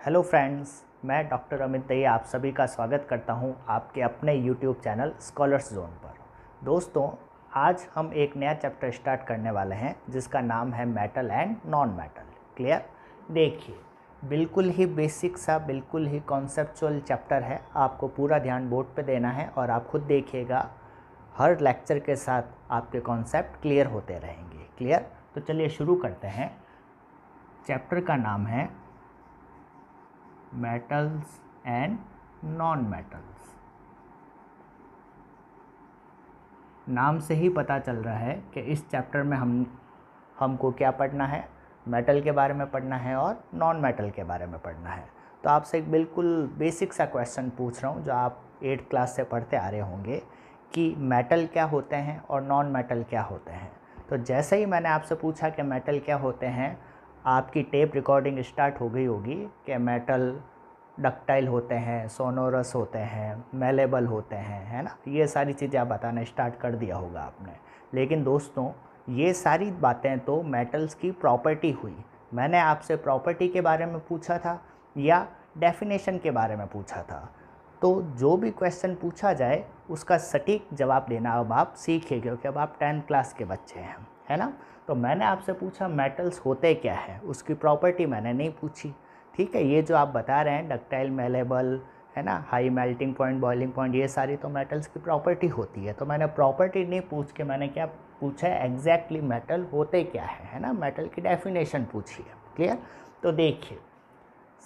Hello friends, मैं doctor Amit Dahiya आप सभी का स्वागत करता हूं आपके अपने यूट्यूब चैनल स्कॉलर्स जोन पर। दोस्तों, आज हम एक नया चैप्टर स्टार्ट करने वाले हैं जिसका नाम है metal and non metal. Clear? देखिए, बिल्कुल ही बेसिक सा, बिल्कुल ही कॉन्सेप्चुअल चैप्टर है। आपको पूरा ध्यान बोर्ड पे देना है और आप खुद देखिएगा, हर लेक्चर के साथ आपके कॉन्सेप्ट क्लियर होते रहेंगे। क्लियर? तो चलिए शुरू करते हैं। चैप्टर का नाम है मेटल्स एंड नॉन मेटल्स। नाम से ही पता चल रहा है कि इस चैप्टर में हमको क्या पढ़ना है, मेटल के बारे में पढ़ना है और नॉन मेटल के बारे में पढ़ना है। तो आपसे एक बिल्कुल बेसिक सा क्वेश्चन पूछ रहा हूँ जो आप 8th क्लास से पढ़ते आ रहे होंगे कि मेटल क्या होते हैं और नॉन मेटल क्या होते हैं। तो जैसे ही मैंने आपसे पूछा कि मेटल क्या होते हैं, आपकी टेप रिकॉर्डिंग स्टार्ट हो गई होगी कि मेटल डक्टाइल होते हैं, सोनोरस होते हैं, मेलेबल होते हैं, है ना। ये सारी चीज़ें आप बताना स्टार्ट कर दिया होगा आपने। लेकिन दोस्तों, ये सारी बातें तो मेटल्स की प्रॉपर्टी हुई। मैंने आपसे प्रॉपर्टी के बारे में पूछा था या डेफिनेशन के बारे में पूछा था। तो जो भी क्वेश्चन पूछा जाए उसका सटीक जवाब देना अब आप सीखें, क्योंकि अब आप 10th क्लास के बच्चे हैं, है ना। तो मैंने आपसे पूछा मेटल्स होते क्या है, उसकी प्रॉपर्टी मैंने नहीं पूछी। ठीक है, ये जो आप बता रहे हैं डक्टाइल, मेलेबल, है ना, high melting point, boiling point, ये सारी तो मेटल्स की प्रॉपर्टी होती है। तो मैंने प्रॉपर्टी नहीं पूछ के मैंने क्या पूछा है, एग्जैक्टली मेटल होते क्या है ना, मेटल की डेफिनेशन पूछी है। क्लियर? तो देखिए,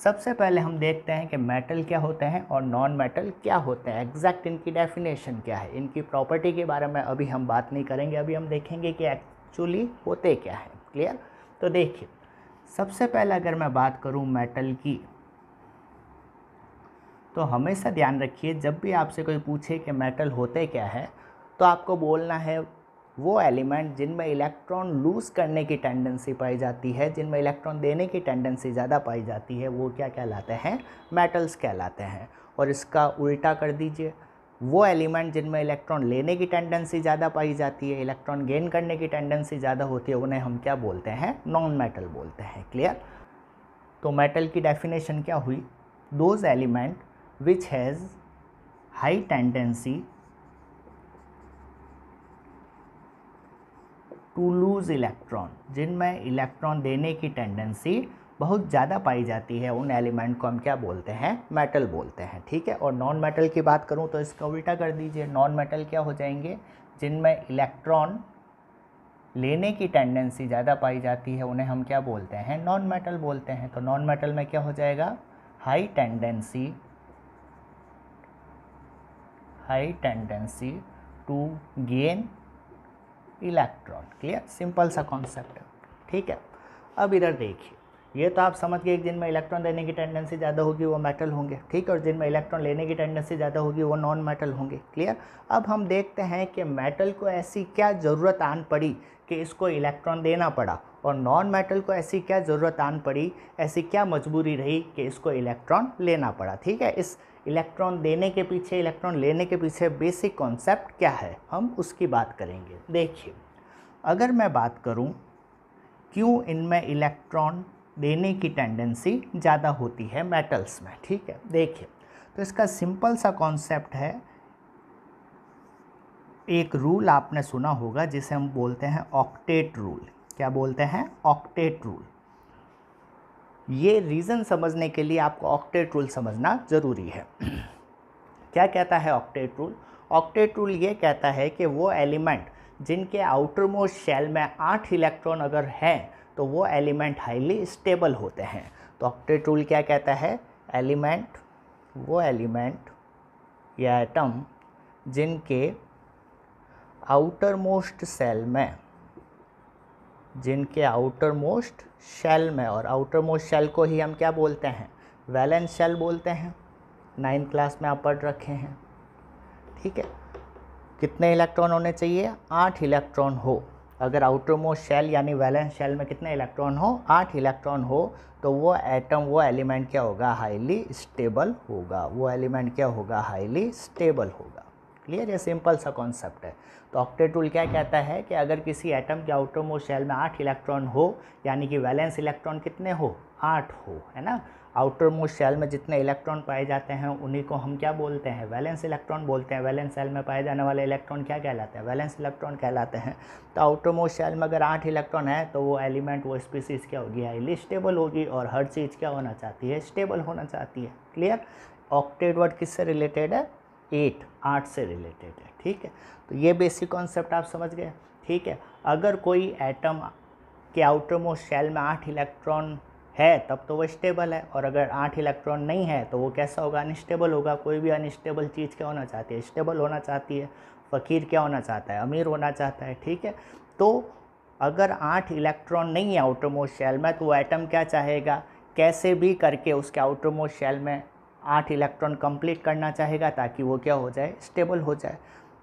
सबसे पहले हम देखते हैं कि मेटल क्या होते हैं और नॉन मेटल क्या होते हैं, एग्जैक्ट इनकी डेफिनेशन क्या है। इनकी प्रॉपर्टी के बारे में अभी हम बात नहीं करेंगे, अभी हम देखेंगे कि एक्चुअली होते क्या है। क्लियर? तो देखिए, सबसे पहले अगर मैं बात करूं मेटल की, तो हमेशा ध्यान रखिए जब भी आपसे कोई पूछे कि मेटल होते क्या है, तो आपको बोलना है वो एलिमेंट जिनमें इलेक्ट्रॉन लूज़ करने की टेंडेंसी पाई जाती है, जिनमें इलेक्ट्रॉन देने की टेंडेंसी ज़्यादा पाई जाती है, वो क्या कहलाते हैं, मेटल्स कहलाते हैं। और इसका उल्टा कर दीजिए, वो एलिमेंट जिनमें इलेक्ट्रॉन लेने की टेंडेंसी ज़्यादा पाई जाती है, इलेक्ट्रॉन गेन करने की टेंडेंसी ज़्यादा होती है, उन्हें हम क्या बोलते हैं, नॉन मेटल बोलते हैं। क्लियर? तो मेटल की डेफिनेशन क्या हुई, those element which has high tendency to lose electron, जिनमें इलेक्ट्रॉन देने की टेंडेंसी बहुत ज़्यादा पाई जाती है, उन एलिमेंट को हम क्या बोलते हैं, मेटल बोलते हैं। ठीक है? और नॉन मेटल की बात करूं तो इसका उल्टा कर दीजिए, नॉन मेटल क्या हो जाएंगे, जिनमें इलेक्ट्रॉन लेने की टेंडेंसी ज़्यादा पाई जाती है, उन्हें हम क्या बोलते हैं, नॉन मेटल बोलते हैं। तो नॉन मेटल में क्या हो जाएगा, high tendency to gain electron. Clear? Simple सा कॉन्सेप्ट है। ठीक है? अब इधर देखिए, ये तो आप समझ गए, जिनमें इलेक्ट्रॉन देने की टेंडेंसी ज़्यादा होगी वो मेटल होंगे। ठीक है? और जिनमें इलेक्ट्रॉन लेने की टेंडेंसी ज़्यादा होगी वो नॉन मेटल होंगे। क्लियर? अब हम देखते हैं कि मेटल को ऐसी क्या ज़रूरत आन पड़ी कि इसको इलेक्ट्रॉन देना पड़ा, और नॉन मेटल को ऐसी क्या ज़रूरत आन पड़ी, ऐसी क्या मजबूरी रही कि इसको इलेक्ट्रॉन लेना पड़ा। ठीक है? इस इलेक्ट्रॉन देने के पीछे, इलेक्ट्रॉन लेने के पीछे बेसिक कॉन्सेप्ट क्या है, हम उसकी बात करेंगे। देखिए, अगर मैं बात करूं क्यों इनमें इलेक्ट्रॉन देने की टेंडेंसी ज़्यादा होती है मेटल्स में। ठीक है? देखिए, तो इसका सिंपल सा कॉन्सेप्ट है, एक रूल आपने सुना होगा जिसे हम बोलते हैं ऑक्टेट रूल। क्या बोलते हैं? Octet rule. ये रीज़न समझने के लिए आपको ऑक्टेट रूल समझना ज़रूरी है। क्या कहता है ऑक्टेट रूल? ऑक्टेट रूल ये कहता है कि वो एलिमेंट जिनके आउटर मोस्ट शेल में 8 इलेक्ट्रॉन अगर हैं तो वो एलिमेंट हाईली स्टेबल होते हैं। तो ऑक्टेट रूल क्या कहता है, वो एलिमेंट या एटम जिनके आउटर मोस्ट शेल में, और आउटर मोस्ट शेल को ही हम क्या बोलते हैं, वैलेंस शेल बोलते हैं। 9th क्लास में आप पढ़ रखे हैं। ठीक है? कितने इलेक्ट्रॉन होने चाहिए, 8 इलेक्ट्रॉन हो। अगर आउटर मोस्ट शेल यानी वैलेंस शेल में कितने इलेक्ट्रॉन हो, 8 इलेक्ट्रॉन हो, तो वो एटम, वो एलिमेंट क्या होगा, हाईली स्टेबल होगा। वो एलिमेंट क्या होगा, हाईली स्टेबल होगा। क्लियर, ये सिंपल सा कॉन्सेप्ट है। तो ऑक्टेट रूल क्या कहता है कि अगर किसी एटम के आउटर मोस्ट शेल में 8 इलेक्ट्रॉन हो, यानी कि वैलेंस इलेक्ट्रॉन कितने हो, 8 हो, है ना। आउटर मोस्ट शेल में जितने इलेक्ट्रॉन पाए जाते हैं उन्हीं को हम क्या बोलते हैं, वैलेंस इलेक्ट्रॉन बोलते हैं। वैलेंस शेल में पाए जाने वाले इलेक्ट्रॉन क्या कहलाते हैं, वैलेंस इलेक्ट्रॉन कहलाते हैं। तो आउटर मोस्ट शेल में अगर 8 इलेक्ट्रॉन है तो वो एलिमेंट, वो स्पीसीज क्या होगी, हाईली स्टेबल होगी, और हर चीज़ क्या होना चाहती है, स्टेबल होना चाहती है। क्लियर। ऑक्टेट वर्ड किससे रिलेटेड है, 8 से रिलेटेड है। ठीक है, तो ये बेसिक कॉन्सेप्ट आप समझ गए। ठीक है, अगर कोई एटम के आउटर मोस्ट शेल में 8 इलेक्ट्रॉन है तब तो वो स्टेबल है, और अगर 8 इलेक्ट्रॉन नहीं है तो वो कैसा होगा, अनस्टेबल होगा। कोई भी अनस्टेबल चीज़ क्या होना चाहती है, स्टेबल होना चाहती है। फ़कीर क्या होना चाहता है, अमीर होना चाहता है। ठीक है, तो अगर 8 इलेक्ट्रॉन नहीं है आउटर मोस्ट शेल में तो वो एटम क्या चाहेगा, कैसे भी करके उसके आउटर मोस्ट शेल में 8 इलेक्ट्रॉन कंप्लीट करना चाहेगा ताकि वो क्या हो जाए, स्टेबल हो जाए।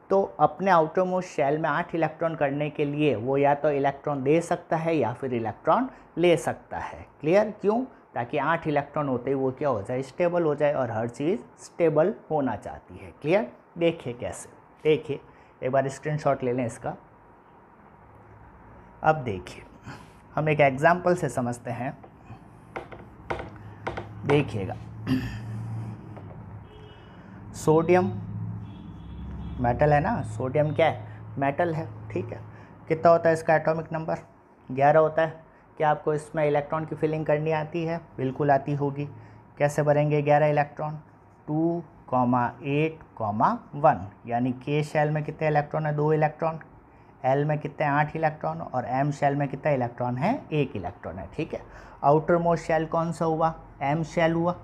तो अपने आउटर मोस्ट शेल में 8 इलेक्ट्रॉन करने के लिए वो या तो इलेक्ट्रॉन दे सकता है या फिर इलेक्ट्रॉन ले सकता है। क्लियर, क्यों, ताकि 8 इलेक्ट्रॉन होते ही वो क्या हो जाए, स्टेबल हो जाए, और हर चीज़ स्टेबल होना चाहती है। क्लियर, देखिए कैसे, देखिए एक बार स्क्रीनशॉट ले लें इसका। अब देखिए हम एक एग्जाम्पल से समझते हैं, देखिएगा। सोडियम मेटल है ना, सोडियम क्या है, मेटल है। ठीक है, कितना होता है इसका एटॉमिक नंबर, 11 होता है। क्या आपको इसमें इलेक्ट्रॉन की फिलिंग करनी आती है, बिल्कुल आती होगी। कैसे भरेंगे 11 इलेक्ट्रॉन, 2, 8, 1, यानी के शेल में कितने इलेक्ट्रॉन है, 2 इलेक्ट्रॉन, एल में कितने 8 इलेक्ट्रॉन, और एम शेल में कितना इलेक्ट्रॉन है, 1 इलेक्ट्रॉन है। ठीक है, आउटर मोस्ट शेल कौन सा हुआ, एम शेल हुआ,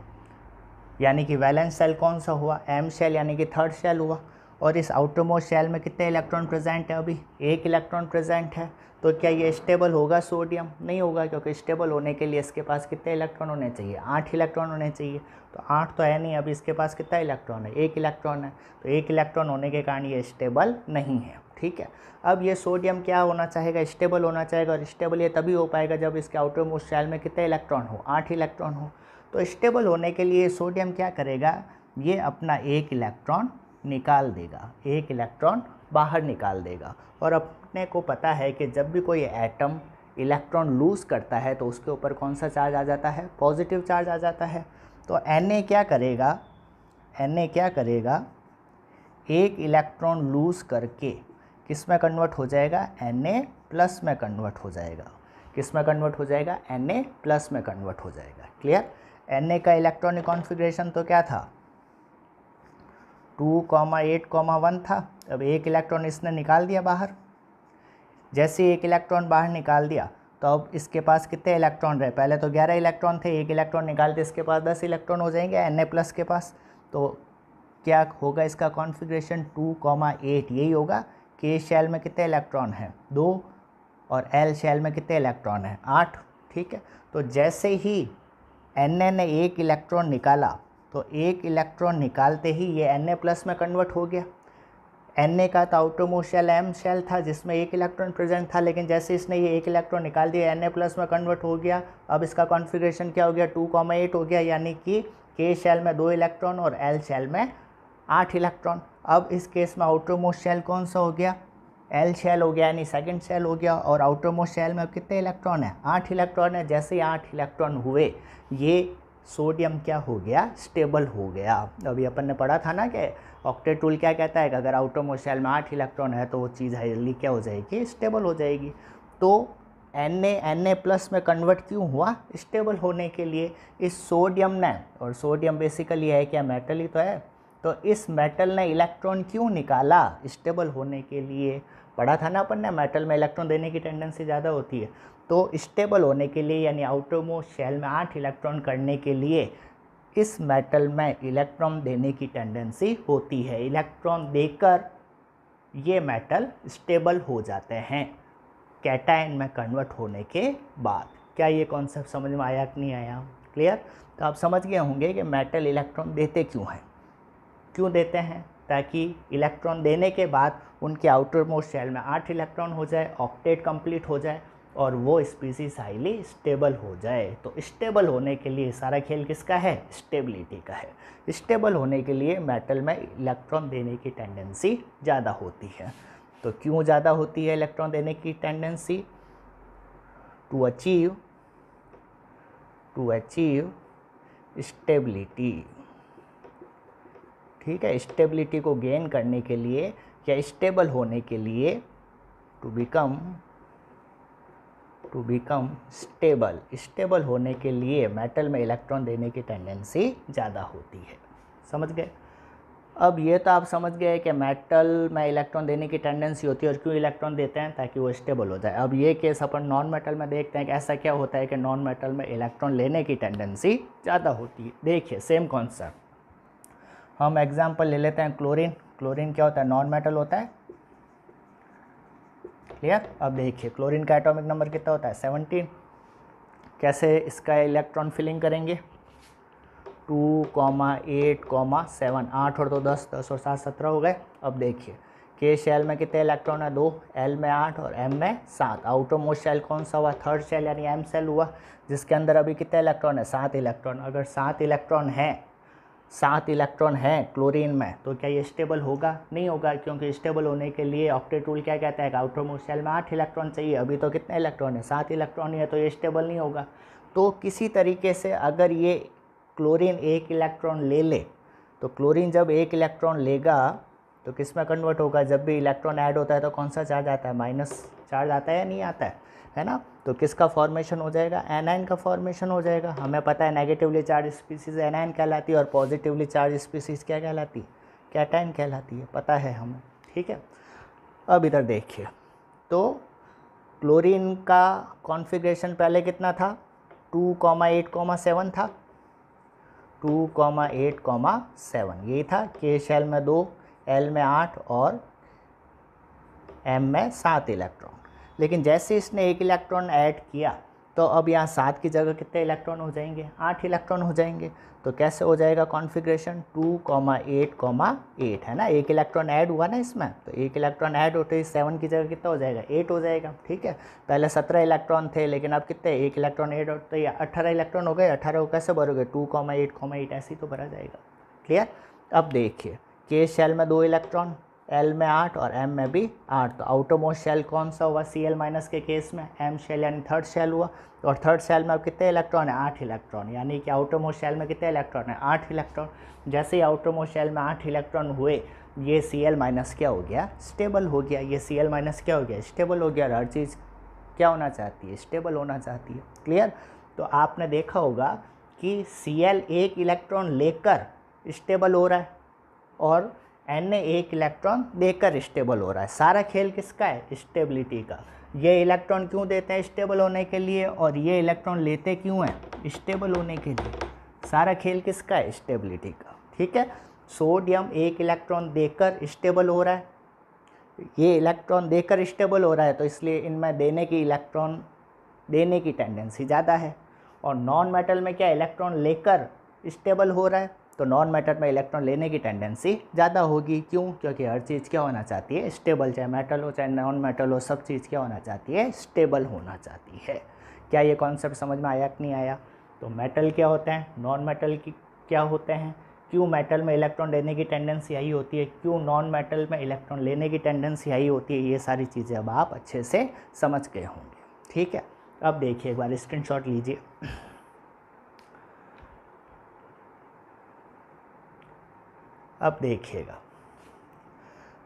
यानी कि वैलेंस शेल कौन सा हुआ, एम शेल, यानी कि थर्ड शेल हुआ। और इस आउटर मोस्ट शेल में कितने इलेक्ट्रॉन प्रेजेंट है, अभी 1 इलेक्ट्रॉन प्रेजेंट है। तो क्या ये स्टेबल होगा, सोडियम नहीं होगा, क्योंकि स्टेबल होने के लिए इसके पास कितने इलेक्ट्रॉन होने चाहिए, 8 इलेक्ट्रॉन होने चाहिए। तो 8 तो है नहीं, अभी इसके पास कितना इलेक्ट्रॉन है, 1 इलेक्ट्रॉन है। तो 1 इलेक्ट्रॉन होने के कारण ये स्टेबल नहीं है। ठीक है, अब ये सोडियम क्या होना चाहेगा, स्टेबल होना चाहेगा, और स्टेबल ये तभी हो पाएगा जब इसके आउटर मोस्ट शेल में कितने इलेक्ट्रॉन हो, 8 इलेक्ट्रॉन हो। तो स्टेबल होने के लिए सोडियम क्या करेगा, ये अपना 1 इलेक्ट्रॉन निकाल देगा, 1 इलेक्ट्रॉन बाहर निकाल देगा। और अपने को पता है कि जब भी कोई एटम इलेक्ट्रॉन लूज़ करता है तो उसके ऊपर कौन सा चार्ज आ जाता है, पॉजिटिव चार्ज आ जाता है। तो Na क्या करेगा, एक इलेक्ट्रॉन लूज़ करके किस में कन्वर्ट हो जाएगा, Na प्लस में कन्वर्ट हो जाएगा। किस में कन्वर्ट हो जाएगा, Na प्लस में कन्वर्ट हो जाएगा। क्लियर, Na का इलेक्ट्रॉनिक कॉन्फ़िगरेशन तो क्या था, 2, 8, 1 था। अब 1 इलेक्ट्रॉन इसने निकाल दिया बाहर। जैसे 1 इलेक्ट्रॉन बाहर निकाल दिया तो अब इसके पास कितने इलेक्ट्रॉन रहे, पहले तो 11 इलेक्ट्रॉन थे, 1 इलेक्ट्रॉन निकालते इसके पास 10 इलेक्ट्रॉन हो जाएंगे Na प्लस के पास। तो क्या होगा इसका कॉन्फ़िगरेशन, 2, 8, यही होगा। के शेल में कितने इलेक्ट्रॉन हैं, 2, और एल शेल में कितने इलेक्ट्रॉन हैं, 8। ठीक है, तो जैसे ही Na ने 1 इलेक्ट्रॉन निकाला तो 1 इलेक्ट्रॉन निकालते ही ये Na प्लस में कन्वर्ट हो गया। Na का तो outer most shell M shell था जिसमें 1 इलेक्ट्रॉन प्रेजेंट था, लेकिन जैसे इसने ये 1 इलेक्ट्रॉन निकाल दिया Na प्लस में कन्वर्ट हो गया। अब इसका कॉन्फ़िगरेशन क्या हो गया, 2, 8 हो गया, यानी कि के शेल में 2 इलेक्ट्रॉन और एल शेल में 8 इलेक्ट्रॉन। अब इस केस में आउटर मोस्ट शेल कौन सा हो गया, एल शेल हो गया, यानी सेकंड शेल हो गया। और आउटर मोस्ट शेल में अब कितने इलेक्ट्रॉन है, 8 इलेक्ट्रॉन है। जैसे ही 8 इलेक्ट्रॉन हुए ये सोडियम क्या हो गया, स्टेबल हो गया। अभी अपन ने पढ़ा था ना कि ऑक्टेट रूल क्या कहता है कि अगर आउटर मोस्ट शेल में 8 इलेक्ट्रॉन है तो वो चीज़ हाईली क्या हो जाएगी, स्टेबल हो जाएगी। तो Na प्लस में कन्वर्ट क्यों हुआ, स्टेबल होने के लिए। इस सोडियम ने, और सोडियम बेसिकली है क्या, मेटल ही तो है, तो इस मेटल ने इलेक्ट्रॉन क्यों निकाला, स्टेबल होने के लिए। पढ़ा था ना अपन ने, मेटल में इलेक्ट्रॉन देने की टेंडेंसी ज़्यादा होती है। तो स्टेबल होने के लिए, यानी आउटर मोस्ट शेल में 8 इलेक्ट्रॉन करने के लिए इस मेटल में इलेक्ट्रॉन देने की टेंडेंसी होती है। इलेक्ट्रॉन देकर ये मेटल स्टेबल हो जाते हैं कैटायन में कन्वर्ट होने के बाद। क्या ये कॉन्सेप्ट समझ में आया कि नहीं आया, क्लियर। तो आप समझ गए होंगे कि मेटल इलेक्ट्रॉन देते क्यों हैं, क्यों देते हैं, ताकि इलेक्ट्रॉन देने के बाद उनके आउटर मोस्ट शेल में 8 इलेक्ट्रॉन हो जाए, ऑक्टेट कंप्लीट हो जाए। और वो स्पीसीज हाईली स्टेबल हो जाए। तो स्टेबल होने के लिए सारा खेल किसका है? स्टेबिलिटी का है। स्टेबल होने के लिए मेटल में इलेक्ट्रॉन देने की टेंडेंसी ज़्यादा होती है। तो क्यों ज़्यादा होती है इलेक्ट्रॉन देने की टेंडेंसी? To achieve stability. ठीक है, स्टेबिलिटी को गेन करने के लिए या स्टेबल होने के लिए, टू बिकम स्टेबल होने के लिए मेटल में इलेक्ट्रॉन देने की टेंडेंसी ज़्यादा होती है। समझ गए? अब ये तो आप समझ गए कि मेटल में इलेक्ट्रॉन देने की टेंडेंसी होती है और क्यों इलेक्ट्रॉन देते हैं, ताकि वो स्टेबल हो जाए। अब ये केस अपन नॉन मेटल में देखते हैं कि ऐसा क्या होता है कि नॉन मेटल में इलेक्ट्रॉन लेने की टेंडेंसी ज़्यादा होती है। देखिए सेम कॉन्सेप्ट, हम एग्जाम्पल ले लेते हैं क्लोरीन। क्लोरीन क्या होता है? नॉन मेटल होता है। क्लियर? अब देखिए क्लोरीन का एटॉमिक नंबर कितना होता है? 17। कैसे इसका इलेक्ट्रॉन फिलिंग करेंगे? 2,8,7, 8 और 2 10, 10 और 7 17 हो गए। अब देखिए के शेल में कितने इलेक्ट्रॉन है? 2, एल में 8 और एम में 7। आउटर मोस्ट शेल कौन सा हुआ? थर्ड शेल यानी एम शेल हुआ, जिसके अंदर अभी कितने इलेक्ट्रॉन है? 7 इलेक्ट्रॉन। अगर 7 इलेक्ट्रॉन हैं क्लोरीन में, तो क्या ये स्टेबल होगा? नहीं होगा, क्योंकि स्टेबल होने के लिए ऑक्टेट रूल क्या कहता है कि आउटर मोस्ट शेल में 8 इलेक्ट्रॉन चाहिए। अभी तो कितने इलेक्ट्रॉन है? 7 इलेक्ट्रॉन ही है, तो ये स्टेबल नहीं होगा। तो किसी तरीके से अगर ये क्लोरीन 1 इलेक्ट्रॉन ले ले, तो क्लोरीन जब 1 इलेक्ट्रॉन लेगा तो किस में कन्वर्ट होगा? जब भी इलेक्ट्रॉन ऐड होता है तो कौन सा चार्ज आता है? माइनस चार्ज आता है या नहीं आता है ना? तो किसका फॉर्मेशन हो जाएगा? एनायन का फॉर्मेशन हो जाएगा। हमें पता है नेगेटिवली चार्ज स्पीसीज एनायन कहलाती है और पॉजिटिवली चार्ज स्पीसीज क्या कहलाती है? कैटायन कहलाती है, पता है हमें। ठीक है, अब इधर देखिए, तो क्लोरीन का कॉन्फ़िगरेशन पहले कितना था? 2,8,7 था। 2,8,7 यही था। के शेल में 2, एल में 8 और एम में 7 इलेक्ट्रॉन। लेकिन जैसे इसने 1 इलेक्ट्रॉन ऐड किया, तो अब यहाँ 7 की जगह कितने इलेक्ट्रॉन हो जाएंगे? 8 इलेक्ट्रॉन हो जाएंगे। तो कैसे हो जाएगा कॉन्फ़िगरेशन? 2,8,8 है ना, 1 इलेक्ट्रॉन ऐड हुआ ना इसमें, तो 1 इलेक्ट्रॉन ऐड होते ही 7 की जगह कितना हो जाएगा? 8 हो जाएगा। ठीक है, पहले 17 इलेक्ट्रॉन थे, लेकिन अब कितने? 1 इलेक्ट्रॉन ऐड होते ही 18 इलेक्ट्रॉन हो गए। 18 को कैसे भरोगे? 2,8,8 ऐसे ही तो भरा जाएगा। क्लियर? अब देखिए के शेल में 2 इलेक्ट्रॉन, एल में 8 और एम में भी 8। तो आउटर मोस्ट शेल कौन सा हुआ? Cl माइनस के केस में एम शेल यानी थर्ड शेल हुआ। और थर्ड शेल में अब कितने इलेक्ट्रॉन है? 8 इलेक्ट्रॉन। यानी कि आउटर मोस्ट शेल में कितने इलेक्ट्रॉन है? 8 इलेक्ट्रॉन। जैसे ही आउटर मोस्ट शेल में 8 इलेक्ट्रॉन हुए, ये Cl माइनस क्या हो गया? स्टेबल हो गया। ये Cl माइनस क्या हो गया? स्टेबल हो गया। हर चीज़ क्या होना चाहती है? स्टेबल होना चाहती है। क्लियर? तो आपने देखा होगा कि Cl 1 इलेक्ट्रॉन लेकर स्टेबल हो रहा है और Na 1 इलेक्ट्रॉन देकर स्टेबल हो रहा है। सारा खेल किसका है? स्टेबिलिटी का। ये इलेक्ट्रॉन क्यों देते हैं? स्टेबल होने के लिए। और ये इलेक्ट्रॉन लेते क्यों हैं? स्टेबल होने के लिए। सारा खेल किसका है? स्टेबिलिटी का। ठीक है, सोडियम 1 इलेक्ट्रॉन देकर स्टेबल हो रहा है, ये इलेक्ट्रॉन देकर स्टेबल हो रहा है, तो इसलिए इनमें देने की टेंडेंसी ज़्यादा है। और नॉन मेटल में क्या? इलेक्ट्रॉन लेकर स्टेबल हो रहा है, तो नॉन मेटल में इलेक्ट्रॉन लेने की टेंडेंसी ज़्यादा होगी। क्यों? क्योंकि हर चीज़ क्या होना चाहती है? स्टेबल। चाहे मेटल हो चाहे नॉन मेटल हो, सब चीज़ क्या होना चाहती है? स्टेबल होना चाहती है। क्या ये कॉन्सेप्ट समझ में आया कि नहीं आया? तो मेटल क्या होते हैं, नॉन मेटल की क्या होते हैं, क्यों मेटल में इलेक्ट्रॉन देने की टेंडेंसी हाई होती है, क्यों नॉन मेटल में इलेक्ट्रॉन लेने की टेंडेंसी हाई होती है, ये सारी चीज़ें अब आप अच्छे से समझ गए होंगे। ठीक है, अब देखिए एक बार स्क्रीनशॉट लीजिए। अब देखिएगा,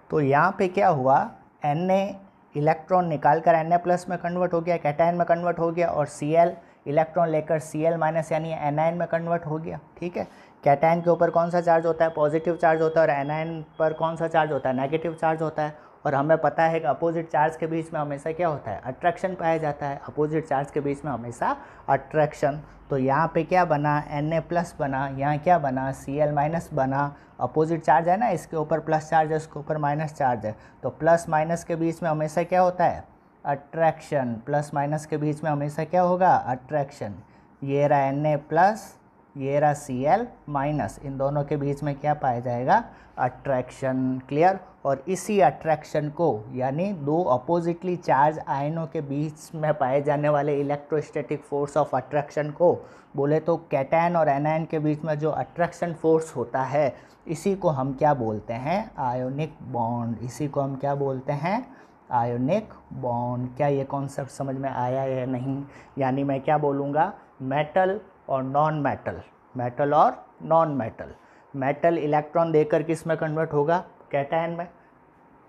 तो यहाँ पे क्या हुआ, Na इलेक्ट्रॉन निकाल कर Na प्लस में कन्वर्ट हो गया, कैटायन में कन्वर्ट हो गया, और Cl इलेक्ट्रॉन लेकर Cl माइनस यानी एनायन में कन्वर्ट हो गया। ठीक है, कैटायन के ऊपर कौन सा चार्ज होता है? पॉजिटिव चार्ज होता है। और एनायन पर कौन सा चार्ज होता है? नेगेटिव चार्ज होता है। और हमें पता है कि अपोजिट चार्ज के बीच में हमेशा क्या होता है? अट्रैक्शन पाया जाता है। अपोजिट चार्ज के बीच में हमेशा अट्रैक्शन। तो यहाँ पे क्या बना? Na प्लस बना। यहाँ क्या बना? Cl माइनस बना। अपोजिट चार्ज है ना, इसके ऊपर प्लस चार्ज है, इसके ऊपर माइनस चार्ज है, तो प्लस माइनस के बीच में हमेशा क्या होता है? अट्रैक्शन। प्लस माइनस के बीच में हमेशा क्या होगा? अट्रैक्शन। ये रहा Na प्लस, ये रहा Cl माइनस, इन दोनों के बीच में क्या पाया जाएगा? अट्रैक्शन। क्लियर? और इसी अट्रैक्शन को यानी दो अपोजिटली चार्ज आयनों के बीच में पाए जाने वाले इलेक्ट्रोस्टैटिक फोर्स ऑफ अट्रैक्शन को बोले तो कैटायन और एनायन के बीच में जो अट्रैक्शन फोर्स होता है इसी को हम क्या बोलते हैं? Ionic bond. इसी को हम क्या बोलते हैं? Ionic bond. क्या ये कॉन्सेप्ट समझ में आया या नहीं? यानी मैं क्या बोलूँगा? मेटल और नॉन मेटल, मेटल और नॉन मेटल। मेटल इलेक्ट्रॉन देकर किस में कन्वर्ट होगा? कैटायन में।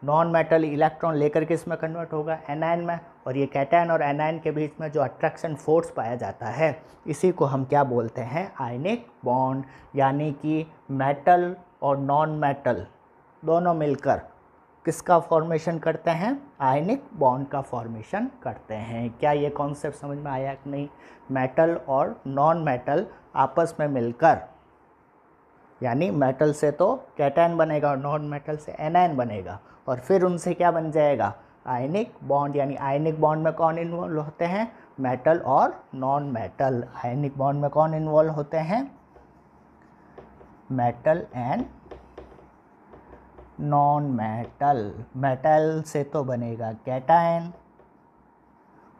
नॉन मेटल इलेक्ट्रॉन लेकर किस में कन्वर्ट होगा? एनायन में। और ये कैटायन और एनायन के बीच में जो अट्रैक्शन फोर्स पाया जाता है इसी को हम क्या बोलते हैं? Ionic bond. यानी कि मेटल और नॉन मेटल दोनों मिलकर किसका फॉर्मेशन करते हैं? आयनिक बॉन्ड का फॉर्मेशन करते हैं। क्या ये कॉन्सेप्ट समझ में आया कि नहीं? मेटल और नॉन मेटल आपस में मिलकर, यानी मेटल से तो कैटायन बनेगा और नॉन मेटल से एनायन बनेगा, और फिर उनसे क्या बन जाएगा? Ionic bond. यानी आयनिक बॉन्ड में कौन इन्वॉल्व होते हैं? मेटल और नॉन मेटल। आयनिक बॉन्ड में कौन इन्वॉल्व होते हैं? Metal and non metal. Metal से तो बनेगा कैटायन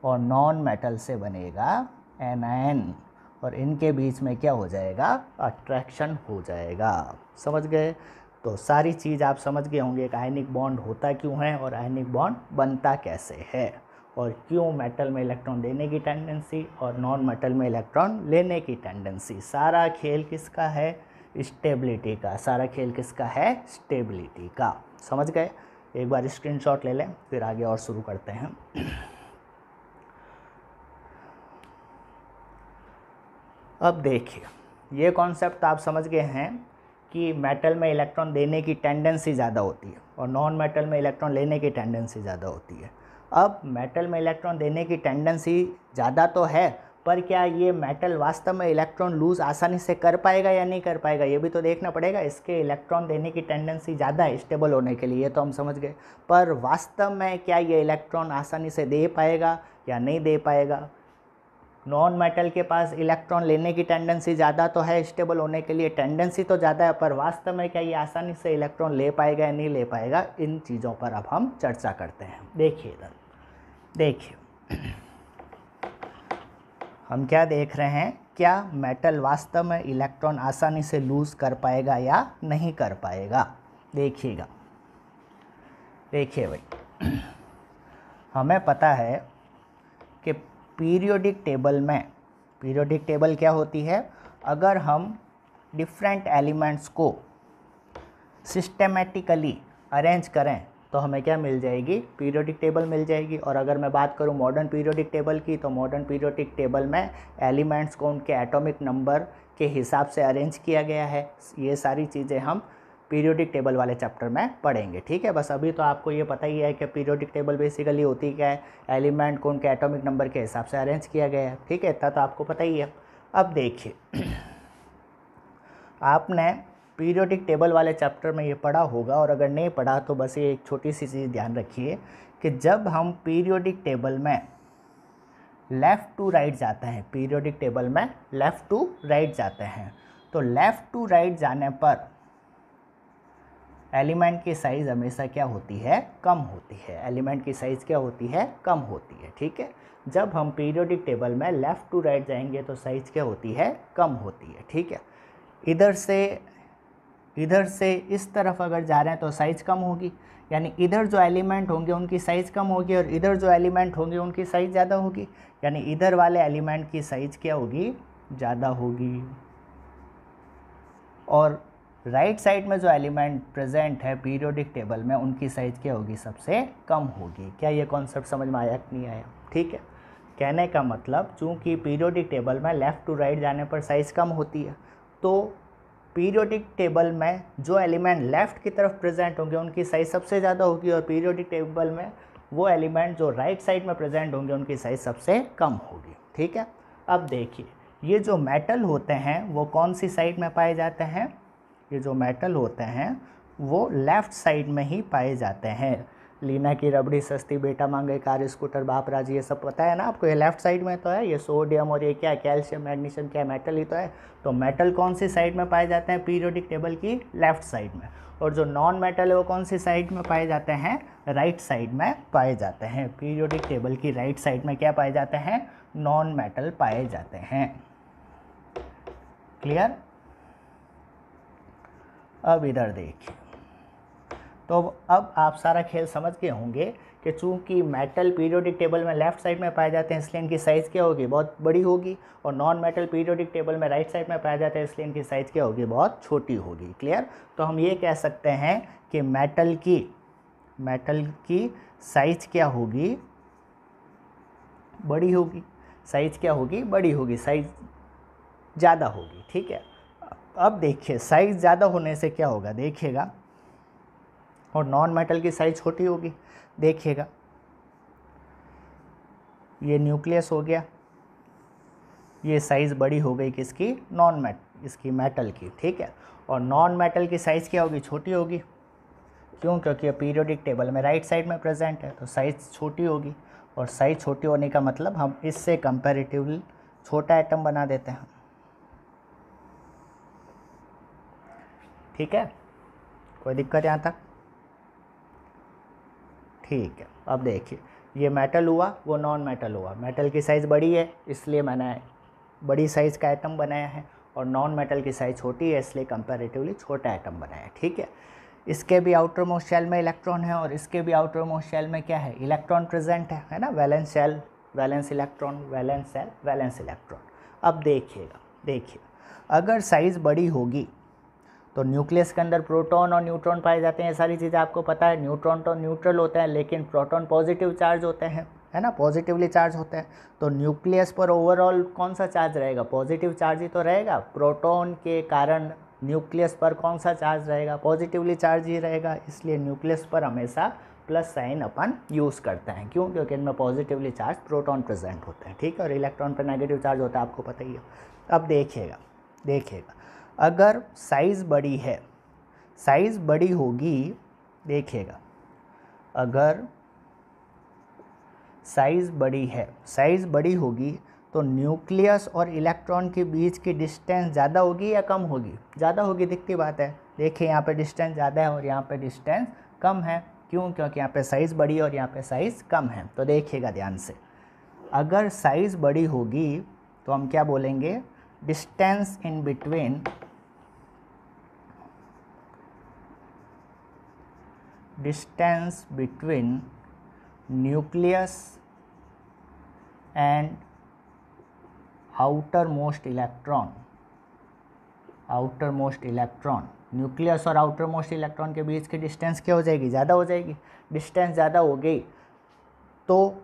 और नॉन मेटल से बनेगा एनायन, और इनके बीच में क्या हो जाएगा? अट्रैक्शन हो जाएगा। समझ गए? तो सारी चीज़ आप समझ गए होंगे। एक आयनिक बॉन्ड होता क्यों है और आयनिक बॉन्ड बनता कैसे है, और क्यों मेटल में इलेक्ट्रॉन देने की टेंडेंसी और नॉन मेटल में इलेक्ट्रॉन लेने की टेंडेंसी। सारा खेल किसका है? स्टेबिलिटी का। सारा खेल किसका है? स्टेबिलिटी का। समझ गए? एक बार स्क्रीनशॉट ले लें, फिर आगे और शुरू करते हैं। अब देखिए, ये कॉन्सेप्ट आप समझ गए हैं कि मेटल में इलेक्ट्रॉन देने की टेंडेंसी ज़्यादा होती है और नॉन मेटल में इलेक्ट्रॉन लेने की टेंडेंसी ज़्यादा होती है। अब मेटल में इलेक्ट्रॉन देने की टेंडेंसी ज़्यादा तो है, पर क्या ये मेटल वास्तव में इलेक्ट्रॉन लूज़ आसानी से कर पाएगा या नहीं कर पाएगा, ये भी तो देखना पड़ेगा। इसके इलेक्ट्रॉन देने की टेंडेंसी ज़्यादा है स्टेबल होने के लिए, तो हम समझ गए। पर वास्तव में क्या ये इलेक्ट्रॉन आसानी से दे पाएगा या नहीं दे पाएगा? नॉन मेटल के पास इलेक्ट्रॉन लेने की टेंडेंसी ज़्यादा तो है, स्टेबल होने के लिए टेंडेंसी तो ज़्यादा है, पर वास्तव में क्या ये आसानी से इलेक्ट्रॉन ले पाएगा या नहीं ले पाएगा? इन चीज़ों पर अब हम चर्चा करते हैं। देखिए इधर, देखिए हम क्या देख रहे हैं? क्या मेटल वास्तव में इलेक्ट्रॉन आसानी से लूज़ कर पाएगा या नहीं कर पाएगा? देखिएगा, देखिए भाई, हमें पता है कि पीरियोडिक टेबल में, पीरियोडिक टेबल क्या होती है? अगर हम डिफरेंट एलिमेंट्स को सिस्टेमेटिकली अरेंज करें तो हमें क्या मिल जाएगी? पीरियोडिक टेबल मिल जाएगी। और अगर मैं बात करूं मॉडर्न पीरियोडिक टेबल की, तो मॉडर्न पीरियोडिक टेबल में एलिमेंट्स को उनके एटॉमिक नंबर के हिसाब से अरेंज किया गया है। ये सारी चीज़ें हम पीरियोडिक टेबल वाले चैप्टर में पढ़ेंगे, ठीक है। बस अभी तो आपको ये पता ही है कि पीरियोडिक टेबल बेसिकली होती क्या है? एलिमेंट को उनके एटॉमिक नंबर के हिसाब से अरेंज किया गया है, ठीक है। इतना तो आपको पता ही है। अब देखिए, आपने पीरियोडिक टेबल वाले चैप्टर में ये पढ़ा होगा, और अगर नहीं पढ़ा तो बस ये एक छोटी सी चीज़ ध्यान रखिए कि जब हम पीरियोडिक टेबल में लेफ़्ट टू राइट जाते हैं, पीरियोडिक टेबल में लेफ़्ट टू राइट जाते हैं, तो लेफ़्ट टू राइट जाने पर एलिमेंट की साइज़ हमेशा क्या होती है? कम होती है। एलिमेंट की साइज़ क्या होती है? कम होती है, ठीक है। जब हम पीरियोडिक टेबल में लेफ़्ट टू राइट जाएंगे तो साइज़ क्या होती है? कम होती है, ठीक है। इधर से इस तरफ अगर जा रहे हैं तो साइज़ कम होगी, यानी इधर जो एलिमेंट होंगे उनकी साइज़ कम होगी और इधर जो एलिमेंट होंगे उनकी साइज़ ज़्यादा होगी, यानी इधर वाले एलिमेंट की साइज़ क्या होगी? ज़्यादा होगी। और राइट साइड में जो एलिमेंट प्रेजेंट है पीरियोडिक टेबल में उनकी साइज़ क्या होगी? सबसे कम होगी। क्या ये कॉन्सेप्ट समझ में आया कि नहीं आया? ठीक है। कहने का मतलब, चूँकि पीरियोडिक टेबल में लेफ़्ट टू राइट जाने पर साइज़ कम होती है, तो पीरियोडिक टेबल में जो एलिमेंट लेफ़्ट की तरफ प्रेजेंट होंगे उनकी साइज़ सबसे ज़्यादा होगी, और पीरियोडिक टेबल में वो एलिमेंट जो राइट साइड में प्रेजेंट होंगे उनकी साइज़ सबसे कम होगी, ठीक है। अब देखिए, ये जो मेटल होते हैं वो कौन सी साइड में पाए जाते हैं? ये जो मेटल होते हैं वो लेफ़्ट साइड में ही पाए जाते हैं। लीना की रबड़ी सस्ती, बेटा मांगे कार, स्कूटर बाप राज, ये सब पता है ना आपको? ये लेफ़्ट साइड में तो है। ये सोडियम और ये क्या, कैल्शियम मैग्नीशियम, क्या मेटल ही तो है। तो मेटल कौन सी साइड में पाए जाते हैं? पीरियोडिक टेबल की लेफ़्ट साइड में। और जो नॉन मेटल है वो कौन सी साइड में पाए जाते हैं, राइट साइड में पाए जाते हैं। पीरियोडिक टेबल की राइट साइड में क्या पाए जाते हैं, नॉन मेटल पाए जाते हैं। क्लियर। अब इधर देखिए, तो अब आप सारा खेल समझ गए होंगे कि चूंकि मेटल पीरियोडिक टेबल में लेफ्ट साइड में पाए जाते हैं इसलिए इनकी साइज़ क्या होगी, बहुत बड़ी होगी, और नॉन मेटल पीरियोडिक टेबल में राइट साइड में पाए जाते हैं इसलिए इनकी साइज़ क्या होगी, बहुत छोटी होगी। क्लियर। तो हम ये कह सकते हैं कि मेटल की साइज़ क्या होगी, बड़ी होगी। साइज़ क्या होगी, बड़ी होगी, साइज़ ज़्यादा होगी। ठीक है। अब देखिए साइज़ ज़्यादा होने से क्या होगा, देखिएगा, और नॉन मेटल की साइज़ छोटी होगी। देखिएगा ये न्यूक्लियस हो गया, ये साइज़ बड़ी हो गई किसकी, इसकी मेटल की। ठीक है। और नॉन मेटल की साइज़ क्या होगी, छोटी होगी। क्यों, क्योंकि ये पीरियोडिक टेबल में राइट साइड में प्रेजेंट है, तो साइज़ छोटी होगी। और साइज़ छोटी होने का मतलब हम इससे कंपैरेटिवली छोटा एटम बना देते हैं। ठीक है, कोई दिक्कत यहाँ तक। ठीक है। अब देखिए ये मेटल हुआ, वो नॉन मेटल हुआ। मेटल की साइज़ बड़ी है इसलिए मैंने बड़ी साइज़ का एटम बनाया है, और नॉन मेटल की साइज़ छोटी है इसलिए कंपैरेटिवली छोटा एटम बनाया है। ठीक है। इसके भी आउटर मोस्ट शेल में इलेक्ट्रॉन है, और इसके भी आउटर मोस्ट शेल में क्या है, इलेक्ट्रॉन प्रेजेंट है ना, valence shell, valence electron, valence shell, valence electron. अब देखिए अगर साइज़ बड़ी होगी तो न्यूक्लियस के अंदर प्रोटॉन और न्यूट्रॉन पाए जाते हैं, ये सारी चीज़ें आपको पता है। न्यूट्रॉन तो न्यूट्रल होते हैं, लेकिन प्रोटॉन पॉजिटिव चार्ज होते हैं, है ना, पॉजिटिवली चार्ज होते हैं। तो न्यूक्लियस पर ओवरऑल कौन सा चार्ज रहेगा, पॉजिटिव चार्ज ही तो रहेगा। प्रोटॉन के कारण न्यूक्लियस पर कौन सा चार्ज रहेगा, पॉजिटिवली चार्ज ही रहेगा। इसलिए न्यूक्लियस पर हमेशा प्लस साइन अपन यूज़ करते हैं। क्यों, क्योंकि इनमें पॉजिटिवली चार्ज प्रोटॉन प्रेजेंट होते हैं। ठीक है। और इलेक्ट्रॉन पर नेगेटिव चार्ज होता है, आपको पता ही है। अब देखिएगा अगर साइज़ बड़ी है, साइज़ बड़ी होगी, देखिएगा अगर साइज़ बड़ी है, साइज़ बड़ी होगी तो न्यूक्लियस और इलेक्ट्रॉन के बीच की डिस्टेंस ज़्यादा होगी या कम होगी, ज़्यादा होगी, दिखती बात है। देखिए यहाँ पे डिस्टेंस ज़्यादा है और यहाँ पे डिस्टेंस कम है। क्यों, क्योंकि यहाँ पे साइज़ बड़ी है और यहाँ पे साइज़ कम है। तो देखिएगा ध्यान से, अगर साइज़ बड़ी होगी तो हम क्या बोलेंगे, distance in between nucleus and outer most electron, nucleus और आउटर मोस्ट इलेक्ट्रॉन के बीच की डिस्टेंस क्या हो जाएगी, ज़्यादा हो जाएगी। डिस्टेंस ज़्यादा हो गई तो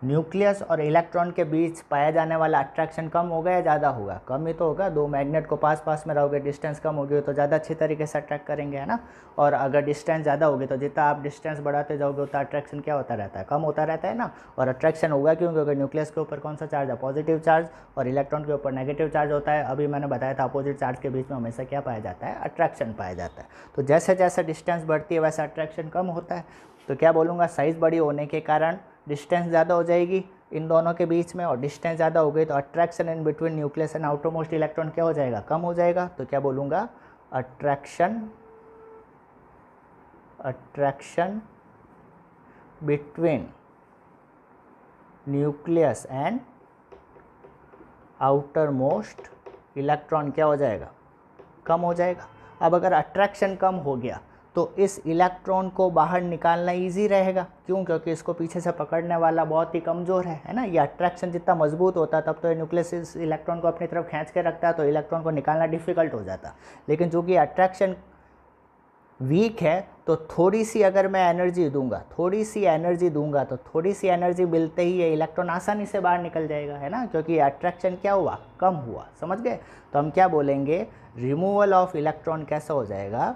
न्यूक्लियस और इलेक्ट्रॉन के बीच पाया जाने वाला अट्रैक्शन कम होगा या ज़्यादा होगा, कम ही तो होगा। दो मैग्नेट को पास में रहोगे, डिस्टेंस कम होगी तो ज़्यादा अच्छी तरीके से अट्रैक्ट करेंगे, है ना। और अगर डिस्टेंस ज़्यादा होगी तो जितना आप डिस्टेंस बढ़ाते जाओगे उतना अट्रैक्शन क्या होता रहता है, कम होता रहता है ना। और अट्रैक्शन होगा क्यों, क्योंकि न्यूक्लियस के ऊपर कौन सा चार्ज है, पॉजिटिव चार्ज, और इलेक्ट्रॉन के ऊपर नेगेटिव चार्ज होता है। अभी मैंने बताया था अपोजिट चार्ज के बीच में हमेशा क्या पाया जाता है, अट्रैक्शन पाया जाता है। तो जैसे जैसे डिस्टेंस बढ़ती है वैसे अट्रैक्शन कम होता है। तो क्या बोलूँगा, साइज़ बड़ी होने के कारण डिस्टेंस ज़्यादा हो जाएगी इन दोनों के बीच में, और डिस्टेंस ज़्यादा हो गई तो attraction in between nucleus and outer most electron क्या हो जाएगा, कम हो जाएगा। तो क्या बोलूँगा, attraction between nucleus and outer most electron क्या हो जाएगा, कम हो जाएगा। अब अगर अट्रैक्शन कम हो गया तो इस इलेक्ट्रॉन को बाहर निकालना इजी रहेगा। क्यों, क्योंकि इसको पीछे से पकड़ने वाला बहुत ही कमज़ोर है ना। ये अट्रैक्शन जितना मजबूत होता तब तो न्यूक्लियस इस इलेक्ट्रॉन को अपनी तरफ खींच के रखता है, तो इलेक्ट्रॉन को निकालना डिफ़िकल्ट हो जाता। लेकिन चूँकि अट्रैक्शन वीक है तो थोड़ी सी अगर मैं एनर्जी दूंगा, तो थोड़ी सी एनर्जी मिलते ही ये इलेक्ट्रॉन आसानी से बाहर निकल जाएगा, है ना, क्योंकि अट्रैक्शन क्या हुआ, कम हुआ। समझ गए। तो हम क्या बोलेंगे, रिमूवल ऑफ इलेक्ट्रॉन कैसा हो जाएगा,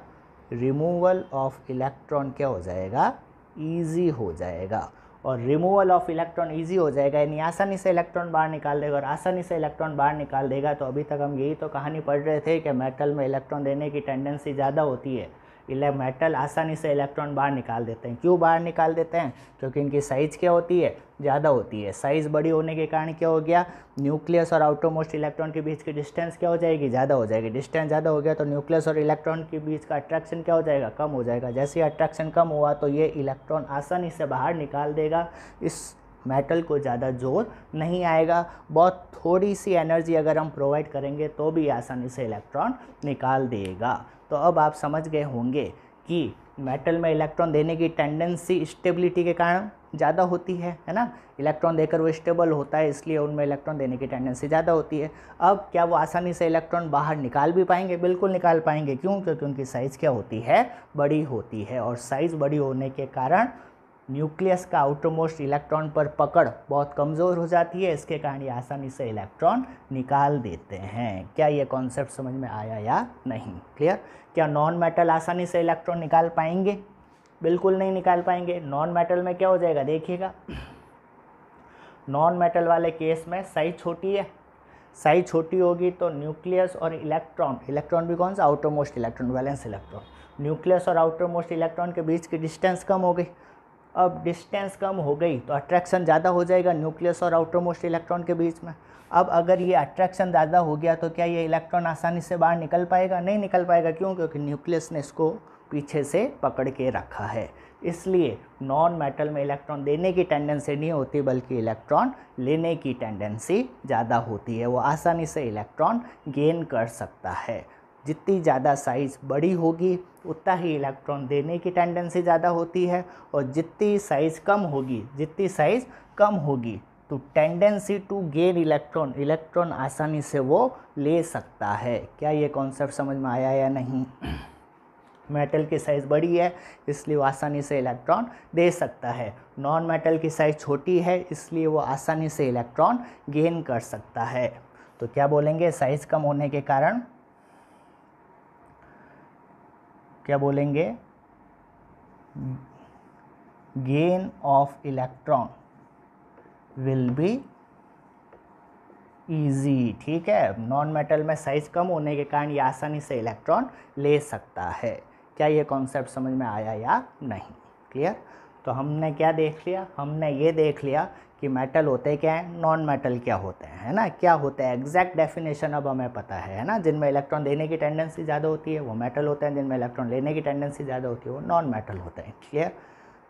रिमूवल ऑफ इलेक्ट्रॉन क्या हो जाएगा, ईजी हो जाएगा। और रिमूवल ऑफ इलेक्ट्रॉन ईजी हो जाएगा यानी आसानी से इलेक्ट्रॉन बाहर निकाल देगा, और आसानी से इलेक्ट्रॉन बाहर निकाल देगा। तो अभी तक हम यही तो कहानी पढ़ रहे थे कि मेटल में इलेक्ट्रॉन देने की टेंडेंसी ज़्यादा होती है, मेटल आसानी से इलेक्ट्रॉन बाहर निकाल देते हैं। क्यों बाहर निकाल देते हैं? क्योंकि इनकी साइज़ क्या होती है? ज़्यादा होती है। साइज़ बड़ी होने के कारण क्या हो गया? न्यूक्लियस और आउटरमोस्ट इलेक्ट्रॉन के बीच की डिस्टेंस क्या हो जाएगी? ज़्यादा हो जाएगी। डिस्टेंस ज़्यादा हो गया तो न्यूक्लियस और इलेक्ट्रॉन के बीच का अट्रैक्शन क्या हो जाएगा? कम हो जाएगा। जैसे ही अट्रैक्शन कम हुआ तो ये इलेक्ट्रॉन आसानी से बाहर निकाल देगा। इस मेटल को ज़्यादा जोर नहीं आएगा। बहुत थोड़ी सी एनर्जी अगर हम प्रोवाइड करेंगे तो भी आसानी से इलेक्ट्रॉन निकाल देगा। तो अब आप समझ गए होंगे कि मेटल में इलेक्ट्रॉन देने की टेंडेंसी स्टेबिलिटी के कारण ज़्यादा होती है ना। इलेक्ट्रॉन देकर वो स्टेबल होता है, इसलिए उनमें इलेक्ट्रॉन देने की टेंडेंसी ज़्यादा होती है। अब क्या वो आसानी से इलेक्ट्रॉन बाहर निकाल भी पाएंगे? बिल्कुल निकाल पाएंगे। क्यों? क्योंकि उनकी साइज़ क्या होती है? बड़ी होती है। और साइज़ बड़ी होने के कारण न्यूक्लियस का आउटरमोस्ट इलेक्ट्रॉन पर पकड़ बहुत कमज़ोर हो जाती है। इसके कारण ये आसानी से इलेक्ट्रॉन निकाल देते हैं। क्या ये कॉन्सेप्ट समझ में आया या नहीं? क्लियर? क्या नॉन मेटल आसानी से इलेक्ट्रॉन निकाल पाएंगे? बिल्कुल नहीं निकाल पाएंगे। नॉन मेटल में क्या हो जाएगा? देखिएगा, नॉन मेटल वाले केस में साइज छोटी है। साइज छोटी होगी तो न्यूक्लियस और इलेक्ट्रॉन भी कौन सा? Outermost electron, valence electron. Nucleus और आउटरमोस्ट इलेक्ट्रॉन के बीच की डिस्टेंस कम हो गई। अब डिस्टेंस कम हो गई तो अट्रैक्शन ज़्यादा हो जाएगा न्यूक्लियस और आउटरमोस्ट इलेक्ट्रॉन के बीच में। अब अगर ये अट्रैक्शन ज़्यादा हो गया तो क्या ये इलेक्ट्रॉन आसानी से बाहर निकल पाएगा? नहीं निकल पाएगा। क्यों? क्योंकि न्यूक्लियस ने इसको पीछे से पकड़ के रखा है। इसलिए नॉन मेटल में इलेक्ट्रॉन देने की टेंडेंसी नहीं होती, बल्कि इलेक्ट्रॉन लेने की टेंडेंसी ज़्यादा होती है। वो आसानी से इलेक्ट्रॉन गेन कर सकता है। जितनी ज़्यादा साइज़ बड़ी होगी उतना ही इलेक्ट्रॉन देने की टेंडेंसी ज़्यादा होती है, और जितनी साइज़ कम होगी तो टेंडेंसी टू गेन इलेक्ट्रॉन आसानी से वो ले सकता है। क्या ये कॉन्सेप्ट समझ में आया या नहीं? मेटल की साइज़ बड़ी है इसलिए वो आसानी से इलेक्ट्रॉन दे सकता है। नॉन मेटल की साइज़ छोटी है इसलिए वो आसानी से इलेक्ट्रॉन गेन कर सकता है। तो क्या बोलेंगे? साइज़ कम होने के कारण क्या बोलेंगे? Gain of electron will be easy. ठीक है, नॉन मेटल में साइज़ कम होने के कारण ये आसानी से इलेक्ट्रॉन ले सकता है। क्या ये कॉन्सेप्ट समझ में आया या नहीं? क्लियर? तो हमने क्या देख लिया? हमने ये देख लिया कि मेटल होते क्या हैं, नॉन मेटल क्या होते हैं, है ना। क्या होते हैं एग्जैक्ट डेफिनेशन अब हमें पता है ना। जिनमें इलेक्ट्रॉन देने की टेंडेंसी ज़्यादा होती है वो मेटल होते हैं, जिनमें इलेक्ट्रॉन लेने की टेंडेंसी ज़्यादा होती है वो नॉन मेटल होते हैं। क्लियर?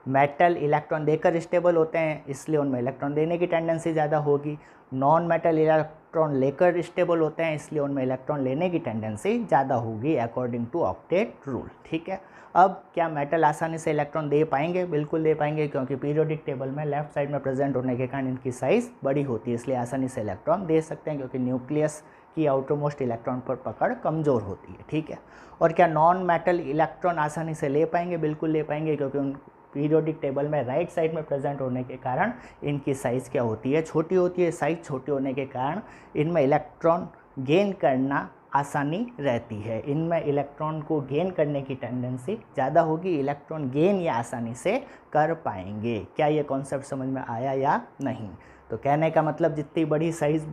मेटल इलेक्ट्रॉन देकर स्टेबल होते हैं इसलिए उनमें इलेक्ट्रॉन देने की टेंडेंसी ज़्यादा होगी। नॉन मेटल इलेक्ट्रॉन लेकर स्टेबल होते हैं इसलिए उनमें इलेक्ट्रॉन लेने की टेंडेंसी ज़्यादा होगी अकॉर्डिंग टू ऑक्टेट रूल। ठीक है, अब क्या मेटल आसानी से इलेक्ट्रॉन दे पाएंगे? बिल्कुल दे पाएंगे, क्योंकि पीरियोडिक टेबल में लेफ्ट साइड में प्रेजेंट होने के कारण इनकी साइज़ बड़ी होती है, इसलिए आसानी से इलेक्ट्रॉन दे सकते हैं, क्योंकि न्यूक्लियस की आउटरमोस्ट इलेक्ट्रॉन पर पकड़ कमज़ोर होती है। ठीक है, और क्या नॉन मेटल इलेक्ट्रॉन आसानी से ले पाएंगे? बिल्कुल ले पाएंगे, क्योंकि उन पीरियोडिक टेबल में राइट साइड में प्रेजेंट होने के कारण इनकी साइज़ क्या होती है? छोटी होती है। साइज़ छोटी होने के कारण इनमें इलेक्ट्रॉन गेन करना आसानी रहती है। इनमें इलेक्ट्रॉन को गेन करने की टेंडेंसी ज़्यादा होगी। इलेक्ट्रॉन गेन ये आसानी से कर पाएंगे। क्या ये कॉन्सेप्ट समझ में आया या नहीं? तो कहने का मतलब जितनी बड़ी साइज़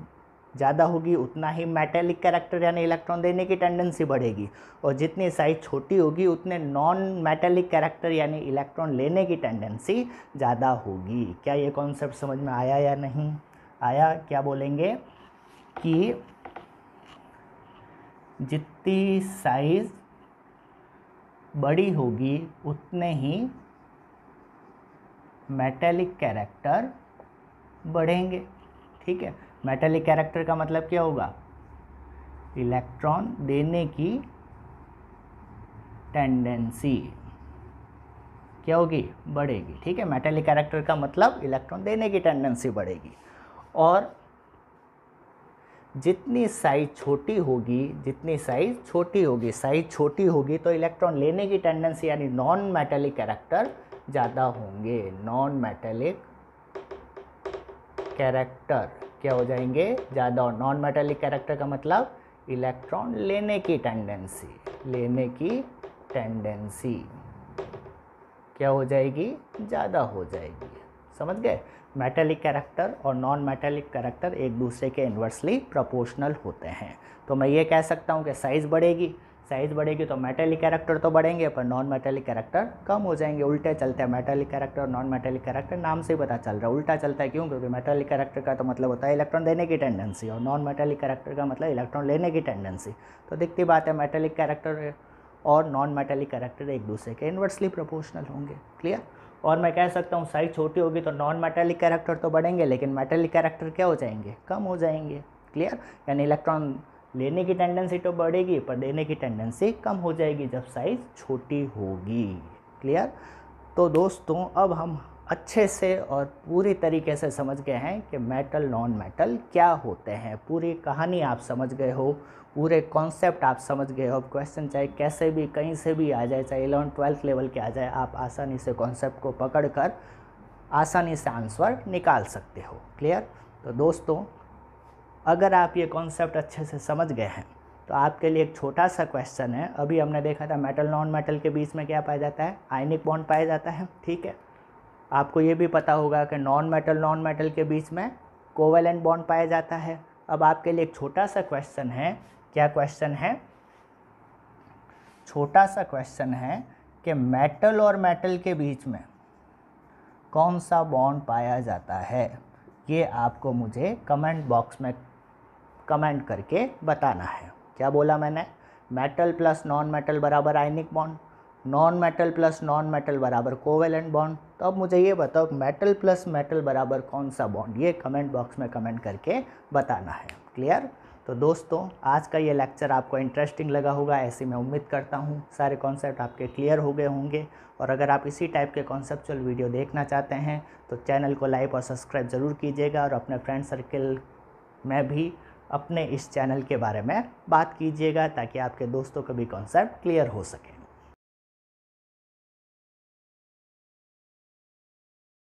ज़्यादा होगी उतना ही मेटेलिक कैरेक्टर यानी इलेक्ट्रॉन देने की टेंडेंसी बढ़ेगी, और जितनी साइज़ छोटी होगी उतने नॉन मेटेलिक कैरेक्टर यानी इलेक्ट्रॉन लेने की टेंडेंसी ज़्यादा होगी। क्या ये कॉन्सेप्ट समझ में आया या नहीं आया? क्या बोलेंगे कि जितनी साइज़ बड़ी होगी उतने ही मेटेलिक कैरेक्टर बढ़ेंगे। ठीक है, मेटेलिक कैरेक्टर का मतलब क्या होगा? इलेक्ट्रॉन देने की टेंडेंसी क्या होगी? बढ़ेगी। ठीक है, मेटेलिक कैरेक्टर का मतलब इलेक्ट्रॉन देने की टेंडेंसी बढ़ेगी। और जितनी साइज छोटी होगी साइज छोटी होगी तो इलेक्ट्रॉन लेने की टेंडेंसी यानी नॉन मेटेलिक कैरेक्टर ज़्यादा होंगे। नॉन मेटेलिक कैरेक्टर क्या हो जाएंगे? ज़्यादा। और नॉन मेटेलिक कैरेक्टर का मतलब इलेक्ट्रॉन लेने की टेंडेंसी क्या हो जाएगी? ज़्यादा हो जाएगी। समझ गए? मेटेलिक कैरेक्टर और नॉन मेटेलिक कैरेक्टर एक दूसरे के इन्वर्सली प्रोपोर्शनल होते हैं। तो मैं ये कह सकता हूँ कि साइज़ बढ़ेगी, साइज़ बढ़ेगी तो मेटेलिक कैरेक्टर तो बढ़ेंगे पर नॉन मेटेलिक कैरेक्टर कम हो जाएंगे। उल्टे चलते हैं मेटेलिक कैरेक्टर और नॉन मेटेलिक कैरेक्टर, नाम से ही पता चल रहा है उल्टा चलता है। क्यों? क्योंकि मेटेलिक कैरेक्टर का तो मतलब होता है इलेक्ट्रॉन देने की टेंडेंसी और नॉन मेटेलिक कैरेक्टर का मतलब इलेक्ट्रॉन लेने की टेंडेंसी। तो दिखती बात है मेटेलिक कैरेक्टर और नॉन मेटेलिक कैरेक्टर एक दूसरे के इन्वर्सली प्रोपोर्शनल होंगे। क्लियर? और मैं कह सकता हूँ साइज छोटी होगी तो नॉन मेटेलिक कैरेक्टर तो बढ़ेंगे लेकिन मेटेलिक कैरेक्टर क्या हो जाएंगे? कम हो जाएंगे। क्लियर? यानी इलेक्ट्रॉन लेने की टेंडेंसी तो बढ़ेगी पर देने की टेंडेंसी कम हो जाएगी जब साइज़ छोटी होगी। क्लियर? तो दोस्तों अब हम अच्छे से और पूरी तरीके से समझ गए हैं कि मेटल नॉन मेटल क्या होते हैं। पूरी कहानी आप समझ गए हो, पूरे कॉन्सेप्ट आप समझ गए हो। अब क्वेश्चन चाहे कैसे भी कहीं से भी आ जाए, चाहे 11th-12th लेवल के आ जाए, आप आसानी से कॉन्सेप्ट को पकड़कर आसानी से आंसर निकाल सकते हो। क्लियर? तो दोस्तों अगर आप ये कॉन्सेप्ट अच्छे से समझ गए हैं तो आपके लिए एक छोटा सा क्वेश्चन है। अभी हमने देखा था मेटल नॉन मेटल के बीच में क्या पाया जाता है? आयनिक बॉन्ड पाया जाता है। ठीक है, आपको ये भी पता होगा कि नॉन मेटल के बीच में कोवेलेंट बॉन्ड पाया जाता है। अब आपके लिए एक छोटा सा क्वेश्चन है। क्या क्वेश्चन है? छोटा सा क्वेश्चन है कि मेटल और मेटल के बीच में कौन सा बॉन्ड पाया जाता है। ये आपको मुझे कमेंट बॉक्स में कमेंट करके बताना है। क्या बोला मैंने? मेटल प्लस नॉन मेटल बराबर ionic bond, non metal plus non metal बराबर कोवेलेंट बॉन्ड। तो अब मुझे ये बताओ मेटल प्लस मेटल बराबर कौन सा बॉन्ड? ये कमेंट बॉक्स में कमेंट करके बताना है। क्लियर? तो दोस्तों आज का ये लेक्चर आपको इंटरेस्टिंग लगा होगा, ऐसी मैं उम्मीद करता हूँ। सारे कॉन्सेप्ट आपके क्लियर हो गए होंगे और अगर आप इसी टाइप के कॉन्सेप्चुअल वीडियो देखना चाहते हैं तो चैनल को लाइक और सब्सक्राइब ज़रूर कीजिएगा और अपने फ्रेंड सर्कल में भी अपने इस चैनल के बारे में बात कीजिएगा ताकि आपके दोस्तों को भी कॉन्सेप्ट क्लियर हो सके।